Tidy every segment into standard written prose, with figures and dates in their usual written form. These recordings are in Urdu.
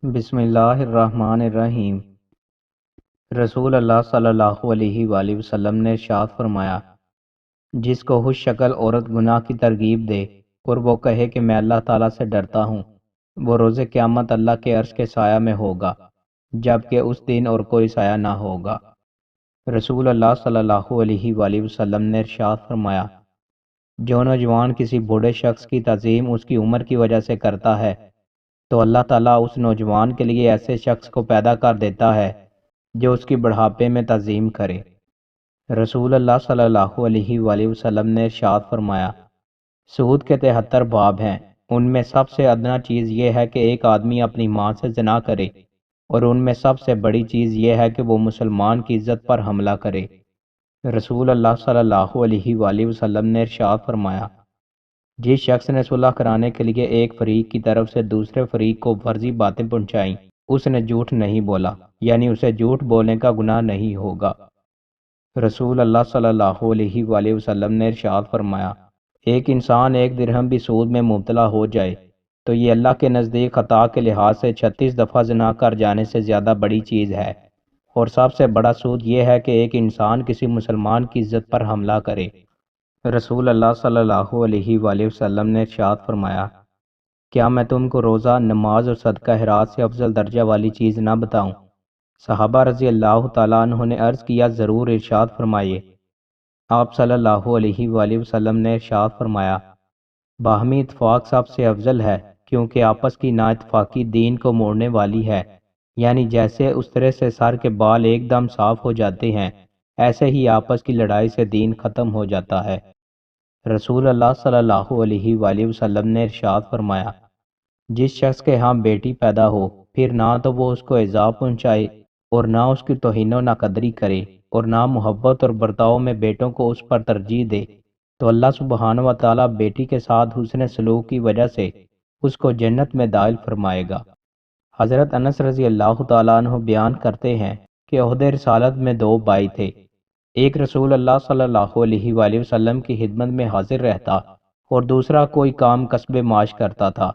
بسم اللہ الرحمن الرحیم۔ رسول اللہ صلی اللہ علیہ وآلہ وسلم نے ارشاد فرمایا، جس کو خوش شکل عورت گناہ کی ترغیب دے اور وہ کہے کہ میں اللہ تعالیٰ سے ڈرتا ہوں، وہ روز قیامت اللہ کے عرش کے سایہ میں ہوگا، جبکہ اس دن اور کوئی سایہ نہ ہوگا۔ رسول اللہ صلی اللہ علیہ وآلہ وسلم نے ارشاد فرمایا، جو نوجوان کسی بوڑھے شخص کی تعظیم اس کی عمر کی وجہ سے کرتا ہے تو اللہ تعالیٰ اس نوجوان کے لیے ایسے شخص کو پیدا کر دیتا ہے جو اس کی بڑھاپے میں تعظیم کرے۔ رسول اللہ صلی اللہ علیہ وآلہ وسلم نے ارشاد فرمایا، سود کے 73 باب ہیں، ان میں سب سے ادنا چیز یہ ہے کہ ایک آدمی اپنی ماں سے زنا کرے، اور ان میں سب سے بڑی چیز یہ ہے کہ وہ مسلمان کی عزت پر حملہ کرے۔ رسول اللہ صلی اللہ علیہ وآلہ وسلم نے ارشاد فرمایا، جس شخص نے صلح کرانے کے لیے ایک فریق کی طرف سے دوسرے فریق کو فرضی باتیں پہنچائیں، اس نے جھوٹ نہیں بولا، یعنی اسے جھوٹ بولنے کا گناہ نہیں ہوگا۔ رسول اللہ صلی اللہ علیہ وآلہ وسلم نے ارشاد فرمایا، ایک انسان 1 درہم بھی سود میں مبتلا ہو جائے تو یہ اللہ کے نزدیک خطا کے لحاظ سے 36 دفعہ زنا کر جانے سے زیادہ بڑی چیز ہے، اور سب سے بڑا سود یہ ہے کہ ایک انسان کسی مسلمان کی عزت پر حملہ کرے۔ رسول اللہ صلی اللہ علیہ وآلہ وسلم نے ارشاد فرمایا، کیا میں تم کو روزہ، نماز اور صدقہ خیرات سے افضل درجہ والی چیز نہ بتاؤں؟ صحابہ رضی اللہ تعالیٰ عنہ نے عرض کیا، ضرور، ارشاد فرمائیے۔ آپ صلی اللہ علیہ وآلہ وسلم نے ارشاد فرمایا، باہمی اتفاق سب سے افضل ہے، کیونکہ آپس کی نا اتفاقی دین کو موڑنے والی ہے، یعنی جیسے استرے سے سر کے بال ایک دم صاف ہو جاتے ہیں، ایسے ہی آپس کی لڑائی سے دین ختم ہو جاتا ہے۔ رسول اللہ صلی اللہ علیہ وآلہ وسلم نے ارشاد فرمایا، جس شخص کے ہاں بیٹی پیدا ہو، پھر نہ تو وہ اس کو ایذا پہنچائے اور نہ اس کی توہین و ناقدری کرے، اور نہ محبت اور برتاؤ میں بیٹوں کو اس پر ترجیح دے، تو اللہ سبحانہ و تعالیٰ بیٹی کے ساتھ حسن سلوک کی وجہ سے اس کو جنت میں داخل فرمائے گا۔ حضرت انس رضی اللہ تعالیٰ عنہ بیان کرتے ہیں کہ عہد رسالت میں 2 بھائی تھے، ایک رسول اللہ صلی اللہ علیہ وآلہ وسلم کی خدمت میں حاضر رہتا اور دوسرا کوئی کام کسب معاش کرتا تھا۔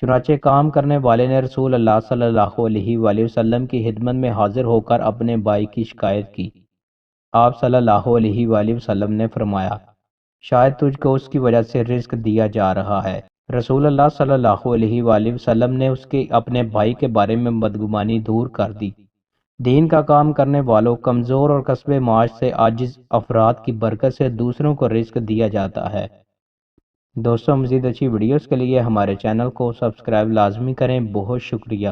چنانچہ کام کرنے والے نے رسول اللہ صلی اللہ علیہ وآلہ وسلم کی خدمت میں حاضر ہو کر اپنے بھائی کی شکایت کی۔ آپ صلی اللہ علیہ وآلہ وسلم نے فرمایا، شاید تجھ کو اس کی وجہ سے رزق دیا جا رہا ہے۔ رسول اللہ صلی اللہ علیہ وآلہ وسلم نے اس کے اپنے بھائی کے بارے میں بدگمانی دور کر دی۔ دین کا کام کرنے والوں، کمزور اور کسب معاش سے عاجز افراد کی برکت سے دوسروں کو رزق دیا جاتا ہے۔ دوستوں، مزید اچھی ویڈیوز کے لیے ہمارے چینل کو سبسکرائب لازمی کریں۔ بہت شکریہ۔